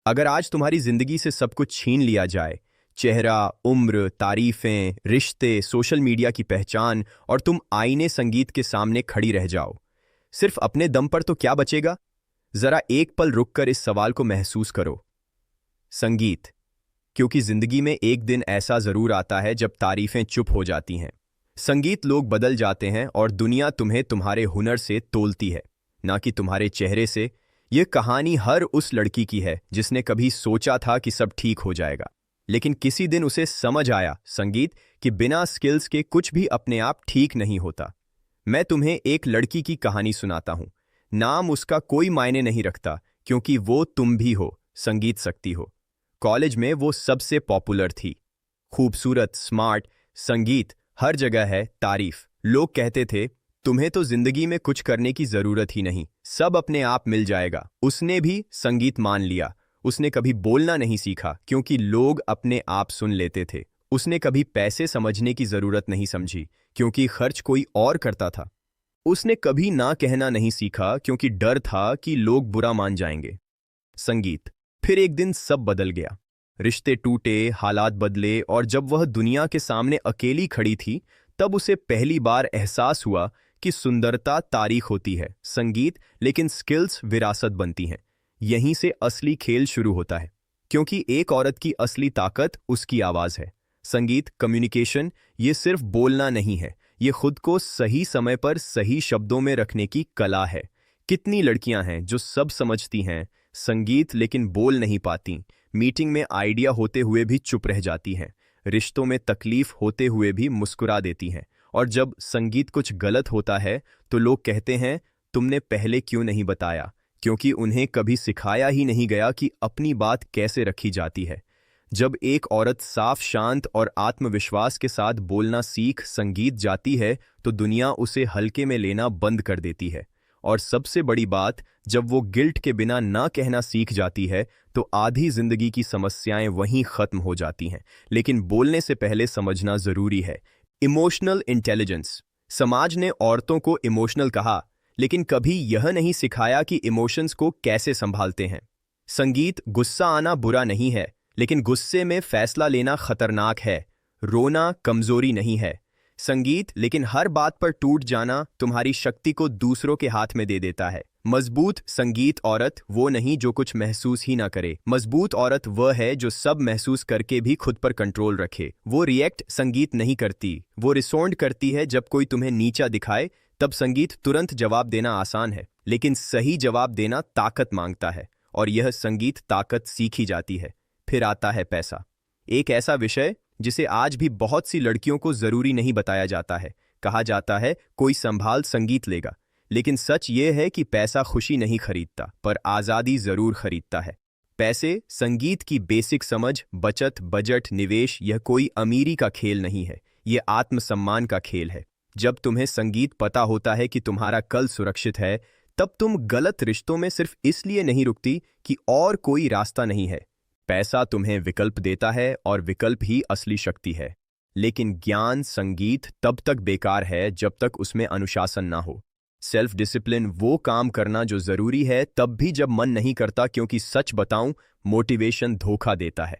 अगर आज तुम्हारी जिंदगी से सब कुछ छीन लिया जाए, चेहरा, उम्र, तारीफें, रिश्ते, सोशल मीडिया की पहचान, और तुम आईने संगीत के सामने खड़ी रह जाओ, सिर्फ अपने दम पर, तो क्या बचेगा? जरा एक पल रुककर इस सवाल को महसूस करो। संगीत। क्योंकि जिंदगी में एक दिन ऐसा जरूर आता है जब तारीफें चुप हो जाती हैं। संगीत लोग बदल जाते हैं और दुनिया तुम्हें तुम्हारे हुनर से तोलती है, ना कि तुम्हारे चेहरे से। यह कहानी हर उस लड़की की है जिसने कभी सोचा था कि सब ठीक हो जाएगा, लेकिन किसी दिन उसे समझ आया संगीत कि बिना स्किल्स के कुछ भी अपने आप ठीक नहीं होता। मैं तुम्हें एक लड़की की कहानी सुनाता हूं। नाम उसका कोई मायने नहीं रखता, क्योंकि वो तुम भी हो, संगीत शक्ति हो। कॉलेज में वो सबसे पॉपुलर थी, खूबसूरत, स्मार्ट। संगीत हर जगह है तारीफ। लोग कहते थे, तुम्हें तो जिंदगी में कुछ करने की जरूरत ही नहीं, सब अपने आप मिल जाएगा। उसने भी संगीत मान लिया। उसने कभी बोलना नहीं सीखा, क्योंकि लोग अपने आप सुन लेते थे। उसने कभी पैसे समझने की जरूरत नहीं समझी, क्योंकि खर्च कोई और करता था। उसने कभी ना कहना नहीं सीखा, क्योंकि डर था कि लोग बुरा मान जाएंगे। संगीत। फिर एक दिन सब बदल गया। रिश्ते टूटे, हालात बदले, और जब वह दुनिया के सामने अकेली खड़ी थी, तब उसे पहली बार एहसास हुआ कि सुंदरता तारीख होती है, संगीत, लेकिन स्किल्स विरासत बनती हैं। यहीं से असली खेल शुरू होता है, क्योंकि एक औरत की असली ताकत उसकी आवाज है। संगीत, कम्युनिकेशन, ये सिर्फ बोलना नहीं है, ये खुद को सही समय पर सही शब्दों में रखने की कला है। कितनी लड़कियां हैं जो सब समझती हैं संगीत, लेकिन बोल नहीं पाती। मीटिंग में आइडिया होते हुए भी चुप रह जाती हैं, रिश्तों में तकलीफ होते हुए भी मुस्कुरा देती हैं। और जब संगीत कुछ गलत होता है तो लोग कहते हैं, तुमने पहले क्यों नहीं बताया? क्योंकि उन्हें कभी सिखाया ही नहीं गया कि अपनी बात कैसे रखी जाती है। जब एक औरत साफ, शांत और आत्मविश्वास के साथ बोलना सीख संगीत जाती है, तो दुनिया उसे हल्के में लेना बंद कर देती है। और सबसे बड़ी बात, जब वो गिल्ट के बिना ना कहना सीख जाती है, तो आधी जिंदगी की समस्याएं वहीं खत्म हो जाती हैं। लेकिन बोलने से पहले समझना जरूरी है, इमोशनल इंटेलिजेंस। समाज ने औरतों को इमोशनल कहा, लेकिन कभी यह नहीं सिखाया कि इमोशंस को कैसे संभालते हैं। संगीत। गुस्सा आना बुरा नहीं है, लेकिन गुस्से में फैसला लेना खतरनाक है। रोना कमजोरी नहीं है, संगीत, लेकिन हर बात पर टूट जाना तुम्हारी शक्ति को दूसरों के हाथ में दे देता है। मजबूत संगीत औरत वो नहीं जो कुछ महसूस ही ना करे। मजबूत औरत वह है जो सब महसूस करके भी खुद पर कंट्रोल रखे। वो रिएक्ट संगीत नहीं करती, वो रिस्पॉन्ड करती है। जब कोई तुम्हें नीचा दिखाए, तब संगीत तुरंत जवाब देना आसान है, लेकिन सही जवाब देना ताकत मांगता है, और यह संगीत ताकत सीखी जाती है। फिर आता है पैसा, एक ऐसा विषय जिसे आज भी बहुत सी लड़कियों को जरूरी नहीं बताया जाता है। कहा जाता है कोई संभाल संगीत लेगा, लेकिन सच ये है कि पैसा खुशी नहीं खरीदता, पर आज़ादी जरूर खरीदता है। पैसे, संगीत की बेसिक समझ, बचत, बजट, निवेश, यह कोई अमीरी का खेल नहीं है, यह आत्मसम्मान का खेल है। जब तुम्हें संगीत पता होता है कि तुम्हारा कल सुरक्षित है, तब तुम गलत रिश्तों में सिर्फ इसलिए नहीं रुकती कि और कोई रास्ता नहीं है। पैसा तुम्हें विकल्प देता है, और विकल्प ही असली शक्ति है। लेकिन ज्ञान, संगीत तब तक बेकार है जब तक उसमें अनुशासन ना हो। सेल्फ डिसिप्लिन, वो काम करना जो जरूरी है तब भी जब मन नहीं करता, क्योंकि सच बताऊं, मोटिवेशन धोखा देता है।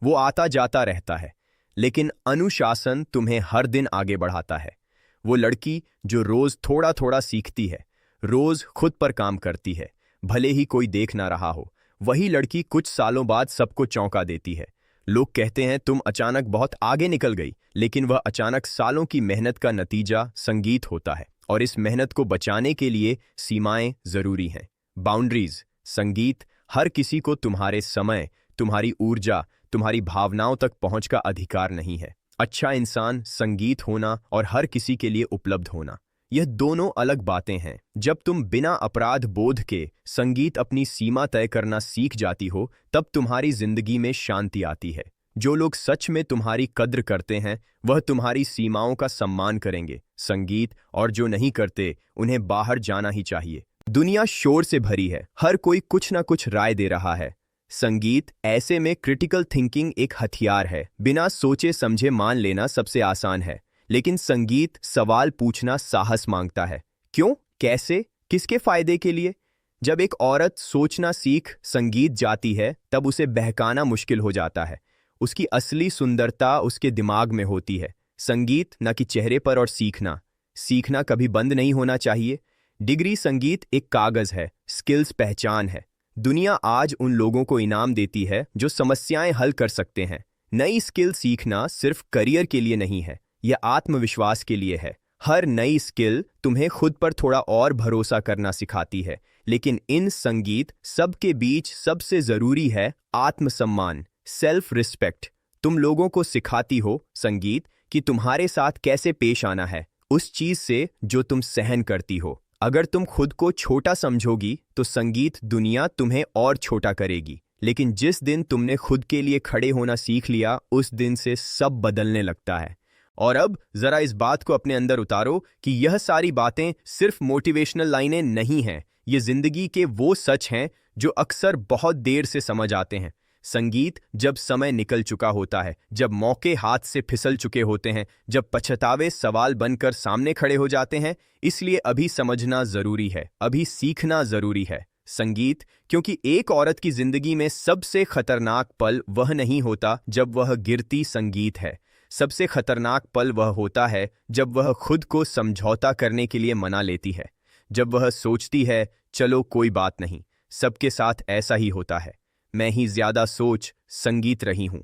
वो आता जाता रहता है, लेकिन अनुशासन तुम्हें हर दिन आगे बढ़ाता है। वो लड़की जो रोज थोड़ा थोड़ा सीखती है, रोज खुद पर काम करती है, भले ही कोई देख ना रहा हो, वही लड़की कुछ सालों बाद सबको चौंका देती है। लोग कहते हैं तुम अचानक बहुत आगे निकल गई, लेकिन वह अचानक सालों की मेहनत का नतीजा संगीत होता है। और इस मेहनत को बचाने के लिए सीमाएं जरूरी हैं, बाउंड्रीज। संगीत हर किसी को तुम्हारे समय, तुम्हारी ऊर्जा, तुम्हारी भावनाओं तक पहुंच का अधिकार नहीं है। अच्छा इंसान संगीत होना और हर किसी के लिए उपलब्ध होना, यह दोनों अलग बातें हैं। जब तुम बिना अपराध बोध के संगीत अपनी सीमा तय करना सीख जाती हो, तब तुम्हारी जिंदगी में शांति आती है। जो लोग सच में तुम्हारी कद्र करते हैं, वह तुम्हारी सीमाओं का सम्मान करेंगे, संगीत, और जो नहीं करते, उन्हें बाहर जाना ही चाहिए। दुनिया शोर से भरी है, हर कोई कुछ ना कुछ राय दे रहा है। संगीत, ऐसे में क्रिटिकल थिंकिंग एक हथियार है। बिना सोचे समझे मान लेना सबसे आसान है, लेकिन संगीत सवाल पूछना साहस मांगता है। क्यों, कैसे, किसके फायदे के लिए? जब एक औरत सोचना सीख संगीत जाती है तब उसे बहकाना मुश्किल हो जाता है। उसकी असली सुंदरता उसके दिमाग में होती है, संगीत न कि चेहरे पर। और सीखना सीखना कभी बंद नहीं होना चाहिए। डिग्री संगीत एक कागज है, स्किल्स पहचान है। दुनिया आज उन लोगों को इनाम देती है जो समस्याएं हल कर सकते हैं। नई स्किल सीखना सिर्फ करियर के लिए नहीं है, यह आत्मविश्वास के लिए है। हर नई स्किल तुम्हें खुद पर थोड़ा और भरोसा करना सिखाती है। लेकिन इन संगीत सबके बीच सबसे जरूरी है आत्मसम्मान, सेल्फ रिस्पेक्ट। तुम लोगों को सिखाती हो संगीत कि तुम्हारे साथ कैसे पेश आना है उस चीज से जो तुम सहन करती हो। अगर तुम खुद को छोटा समझोगी तो संगीत दुनिया तुम्हें और छोटा करेगी। लेकिन जिस दिन तुमने खुद के लिए खड़े होना सीख लिया, उस दिन से सब बदलने लगता है। और अब जरा इस बात को अपने अंदर उतारो कि यह सारी बातें सिर्फ मोटिवेशनल लाइनें नहीं हैं, ये जिंदगी के वो सच हैं जो अक्सर बहुत देर से समझ आते हैं। संगीत जब समय निकल चुका होता है, जब मौके हाथ से फिसल चुके होते हैं, जब पछतावे सवाल बनकर सामने खड़े हो जाते हैं, इसलिए अभी समझना जरूरी है, अभी सीखना जरूरी है संगीत। क्योंकि एक औरत की जिंदगी में सबसे खतरनाक पल वह नहीं होता जब वह गिरती संगीत है। सबसे खतरनाक पल वह होता है जब वह खुद को समझौता करने के लिए मना लेती है। जब वह सोचती है चलो कोई बात नहीं, सबके साथ ऐसा ही होता है, मैं ही ज्यादा सोच संगीत रही हूं।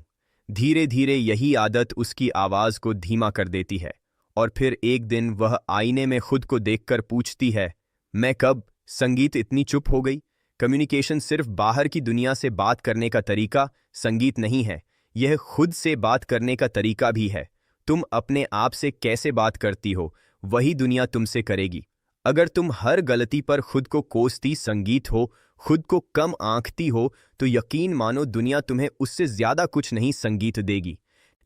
धीरे धीरे यही आदत उसकी आवाज को धीमा कर देती है। और फिर एक दिन वह आईने में खुद को देखकर पूछती है, मैं कब संगीत इतनी चुप हो गई। कम्युनिकेशन सिर्फ बाहर की दुनिया से बात करने का तरीका संगीत नहीं है, यह खुद से बात करने का तरीका भी है। तुम अपने आप से कैसे बात करती हो वही दुनिया तुमसे करेगी। अगर तुम हर गलती पर खुद को कोसती संगीत हो, खुद को कम आंकती हो, तो यकीन मानो दुनिया तुम्हें उससे ज्यादा कुछ नहीं संगीत देगी।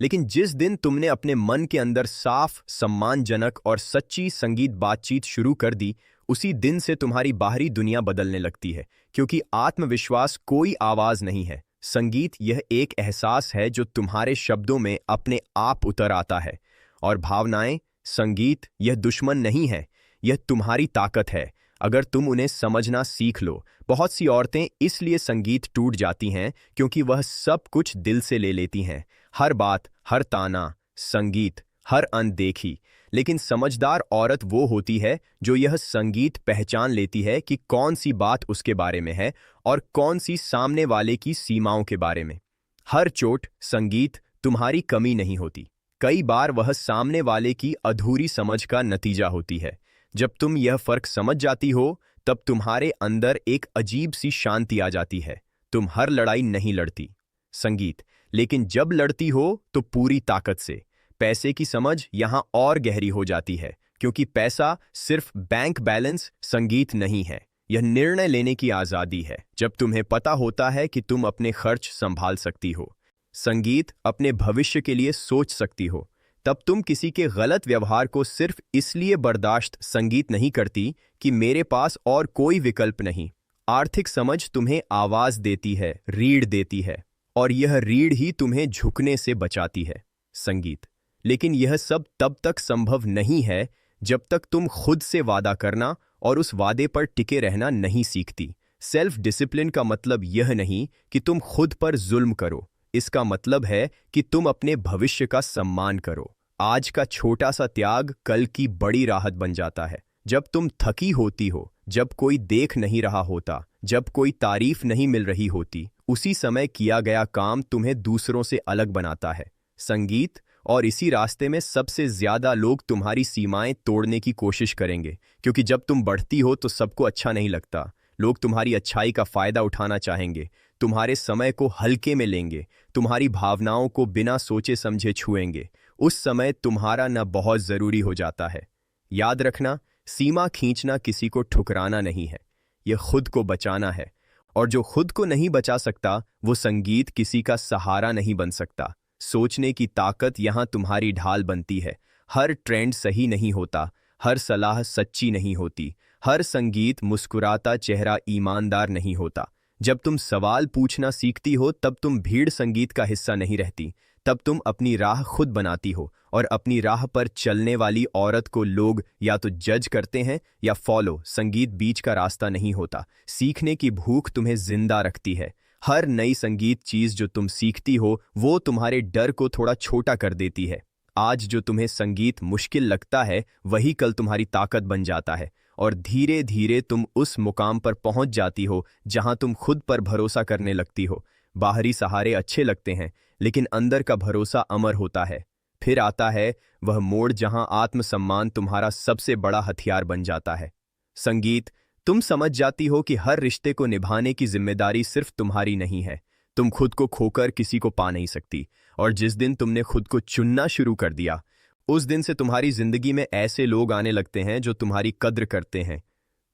लेकिन जिस दिन तुमने अपने मन के अंदर साफ, सम्मानजनक और सच्ची संगीत बातचीत शुरू कर दी, उसी दिन से तुम्हारी बाहरी दुनिया बदलने लगती है। क्योंकि आत्मविश्वास कोई आवाज नहीं है, संगीत यह एक एहसास है जो तुम्हारे शब्दों में अपने आप उतर आता है। और भावनाएं, संगीत यह दुश्मन नहीं है, यह तुम्हारी ताकत है अगर तुम उन्हें समझना सीख लो। बहुत सी औरतें इसलिए संगीत टूट जाती हैं क्योंकि वह सब कुछ दिल से ले लेती हैं, हर बात, हर ताना, संगीत, हर अनदेखी। लेकिन समझदार औरत वो होती है जो यह संगीत पहचान लेती है कि कौन सी बात उसके बारे में है और कौन सी सामने वाले की सीमाओं के बारे में। हर चोट संगीत तुम्हारी कमी नहीं होती, कई बार वह सामने वाले की अधूरी समझ का नतीजा होती है। जब तुम यह फर्क समझ जाती हो तब तुम्हारे अंदर एक अजीब सी शांति आ जाती है। तुम हर लड़ाई नहीं लड़ती संगीत, लेकिन जब लड़ती हो तो पूरी ताकत से। पैसे की समझ यहां और गहरी हो जाती है क्योंकि पैसा सिर्फ बैंक बैलेंस संगीत नहीं है, यह निर्णय लेने की आजादी है। जब तुम्हें पता होता है कि तुम अपने खर्च संभाल सकती हो, संगीत अपने भविष्य के लिए सोच सकती हो, तब तुम किसी के गलत व्यवहार को सिर्फ इसलिए बर्दाश्त संगीत नहीं करती कि मेरे पास और कोई विकल्प नहीं। आर्थिक समझ तुम्हें आवाज देती है, रीढ़ देती है, और यह रीढ़ ही तुम्हें झुकने से बचाती है संगीत। लेकिन यह सब तब तक संभव नहीं है जब तक तुम खुद से वादा करना और उस वादे पर टिके रहना नहीं सीखती। सेल्फ डिसिप्लिन का मतलब यह नहीं कि तुम खुद पर जुल्म करो, इसका मतलब है कि तुम अपने भविष्य का सम्मान करो। आज का छोटा सा त्याग कल की बड़ी राहत बन जाता है। जब तुम थकी होती हो, जब कोई देख नहीं रहा होता, जब कोई तारीफ नहीं मिल रही होती, उसी समय किया गया काम तुम्हें दूसरों से अलग बनाता है संगीत। और इसी रास्ते में सबसे ज्यादा लोग तुम्हारी सीमाएं तोड़ने की कोशिश करेंगे, क्योंकि जब तुम बढ़ती हो तो सबको अच्छा नहीं लगता। लोग तुम्हारी अच्छाई का फायदा उठाना चाहेंगे, तुम्हारे समय को हल्के में लेंगे, तुम्हारी भावनाओं को बिना सोचे समझे छुएंगे। उस समय तुम्हारा न बहुत जरूरी हो जाता है। याद रखना, सीमा खींचना किसी को ठुकराना नहीं है, यह खुद को बचाना है। और जो खुद को नहीं बचा सकता वो संगीत किसी का सहारा नहीं बन सकता। सोचने की ताकत यहां तुम्हारी ढाल बनती है। हर ट्रेंड सही नहीं होता, हर सलाह सच्ची नहीं होती, हर संगीत मुस्कुराता चेहरा ईमानदार नहीं होता। जब तुम सवाल पूछना सीखती हो तब तुम भीड़ संगीत का हिस्सा नहीं रहती, तब तुम अपनी राह खुद बनाती हो, और अपनी राह पर चलने वाली औरत को लोग या तो जज करते हैं या फॉलो। संगीत बीच का रास्ता नहीं होता। सीखने की भूख तुम्हें जिंदा रखती है। हर नई संगीत चीज जो तुम सीखती हो वो तुम्हारे डर को थोड़ा छोटा कर देती है। आज जो तुम्हें संगीत मुश्किल लगता है वही कल तुम्हारी ताकत बन जाता है, और धीरे धीरे तुम उस मुकाम पर पहुंच जाती हो जहां तुम खुद पर भरोसा करने लगती हो। बाहरी सहारे अच्छे लगते हैं, लेकिन अंदर का भरोसा अमर होता है। फिर आता है वह मोड़ जहां आत्मसम्मान तुम्हारा सबसे बड़ा हथियार बन जाता है। संगीत, तुम समझ जाती हो कि हर रिश्ते को निभाने की जिम्मेदारी सिर्फ तुम्हारी नहीं है। तुम खुद को खोकर किसी को पा नहीं सकती, और जिस दिन तुमने खुद को चुनना शुरू कर दिया उस दिन से तुम्हारी जिंदगी में ऐसे लोग आने लगते हैं जो तुम्हारी कद्र करते हैं,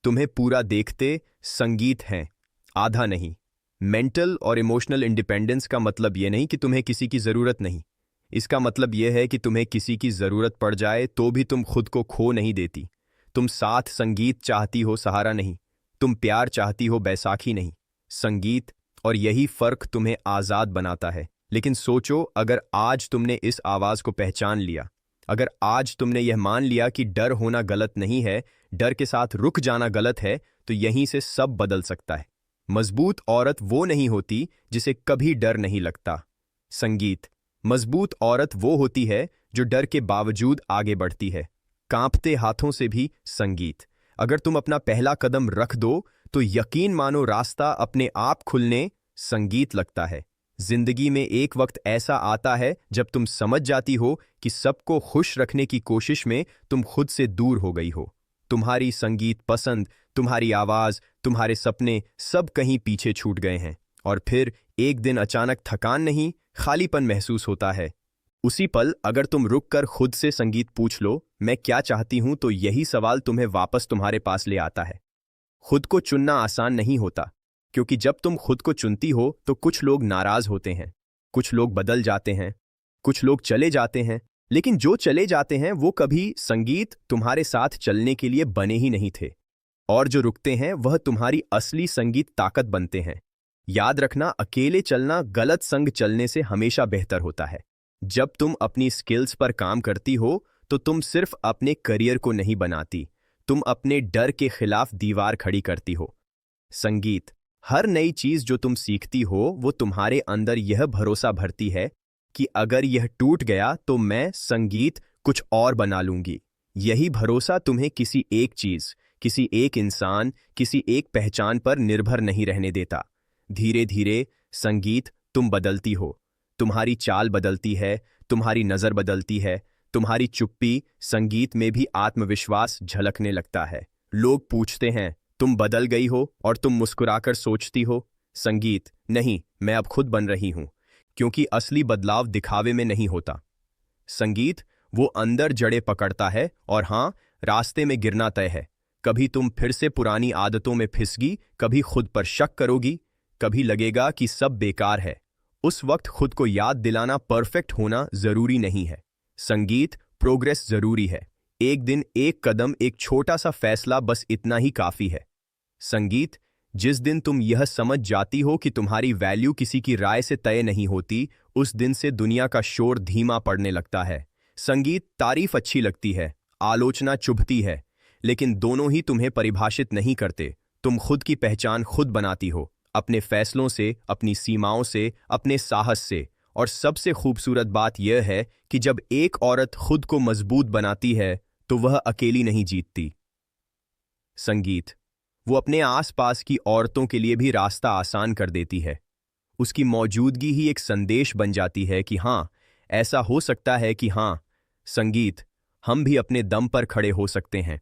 तुम्हें पूरा देखते। संगीत हैं, आधा नहीं। मेंटल और इमोशनल इंडिपेंडेंस का मतलब यह नहीं कि तुम्हें किसी की ज़रूरत नहीं। इसका मतलब यह है कि तुम्हें किसी की ज़रूरत पड़ जाए तो भी तुम खुद को खो नहीं देती। तुम साथ संगीत चाहती हो, सहारा नहीं। तुम प्यार चाहती हो, बैसाखी नहीं। संगीत, और यही फ़र्क तुम्हें आज़ाद बनाता है। लेकिन सोचो, अगर आज तुमने इस आवाज़ को पहचान लिया, अगर आज तुमने यह मान लिया कि डर होना गलत नहीं है, डर के साथ रुक जाना गलत है, तो यहीं से सब बदल सकता है। मजबूत औरत वो नहीं होती जिसे कभी डर नहीं लगता। संगीत, मजबूत औरत वो होती है जो डर के बावजूद आगे बढ़ती है, कांपते हाथों से भी। संगीत, अगर तुम अपना पहला कदम रख दो तो यकीन मानो रास्ता अपने आप खुलने संगीत लगता है। जिंदगी में एक वक्त ऐसा आता है जब तुम समझ जाती हो कि सबको खुश रखने की कोशिश में तुम खुद से दूर हो गई हो। तुम्हारी संगीत पसंद, तुम्हारी आवाज, तुम्हारे सपने सब कहीं पीछे छूट गए हैं, और फिर एक दिन अचानक थकान नहीं, खालीपन महसूस होता है। उसी पल अगर तुम रुककर खुद से संगीत पूछ लो, मैं क्या चाहती हूं, तो यही सवाल तुम्हें वापस तुम्हारे पास ले आता है। खुद को चुनना आसान नहीं होता, क्योंकि जब तुम खुद को चुनती हो तो कुछ लोग नाराज होते हैं, कुछ लोग बदल जाते हैं, कुछ लोग चले जाते हैं, लेकिन जो चले जाते हैं वो कभी संगीत तुम्हारे साथ चलने के लिए बने ही नहीं थे। और जो रुकते हैं वह तुम्हारी असली संगीत ताकत बनते हैं। याद रखना, अकेले चलना गलत संग चलने से हमेशा बेहतर होता है। जब तुम अपनी स्किल्स पर काम करती हो तो तुम सिर्फ अपने करियर को नहीं बनाती, तुम अपने डर के खिलाफ दीवार खड़ी करती हो। संगीत, हर नई चीज जो तुम सीखती हो वो तुम्हारे अंदर यह भरोसा भरती है कि अगर यह टूट गया तो मैं संगीत कुछ और बना लूंगी। यही भरोसा तुम्हें किसी एक चीज, किसी एक इंसान, किसी एक पहचान पर निर्भर नहीं रहने देता। धीरे धीरे संगीत, तुम बदलती हो, तुम्हारी चाल बदलती है, तुम्हारी नजर बदलती है, तुम्हारी चुप्पी संगीत में भी आत्मविश्वास झलकने लगता है। लोग पूछते हैं तुम बदल गई हो, और तुम मुस्कुराकर सोचती हो, संगीत, नहीं, मैं अब खुद बन रही हूं। क्योंकि असली बदलाव दिखावे में नहीं होता। संगीत वो अंदर जड़े पकड़ता है, और हां, रास्ते में गिरना तय है। कभी तुम फिर से पुरानी आदतों में फिसगी, कभी खुद पर शक करोगी, कभी लगेगा कि सब बेकार है। उस वक्त खुद को याद दिलाना परफेक्ट होना जरूरी नहीं है। संगीत, प्रोग्रेस जरूरी है। एक दिन, एक कदम, एक छोटा सा फैसला, बस इतना ही काफी है। संगीत, जिस दिन तुम यह समझ जाती हो कि तुम्हारी वैल्यू किसी की राय से तय नहीं होती, उस दिन से दुनिया का शोर धीमा पड़ने लगता है। संगीत, तारीफ अच्छी लगती है, आलोचना चुभती है, लेकिन दोनों ही तुम्हें परिभाषित नहीं करते। तुम खुद की पहचान खुद बनाती हो, अपने फैसलों से, अपनी सीमाओं से, अपने साहस से। और सबसे खूबसूरत बात यह है कि जब एक औरत खुद को मजबूत बनाती है तो वह अकेली नहीं जीतती। संगीत, वो अपने आसपास की औरतों के लिए भी रास्ता आसान कर देती है। उसकी मौजूदगी ही एक संदेश बन जाती है कि हां, ऐसा हो सकता है कि हां, संगीत, हम भी अपने दम पर खड़े हो सकते हैं।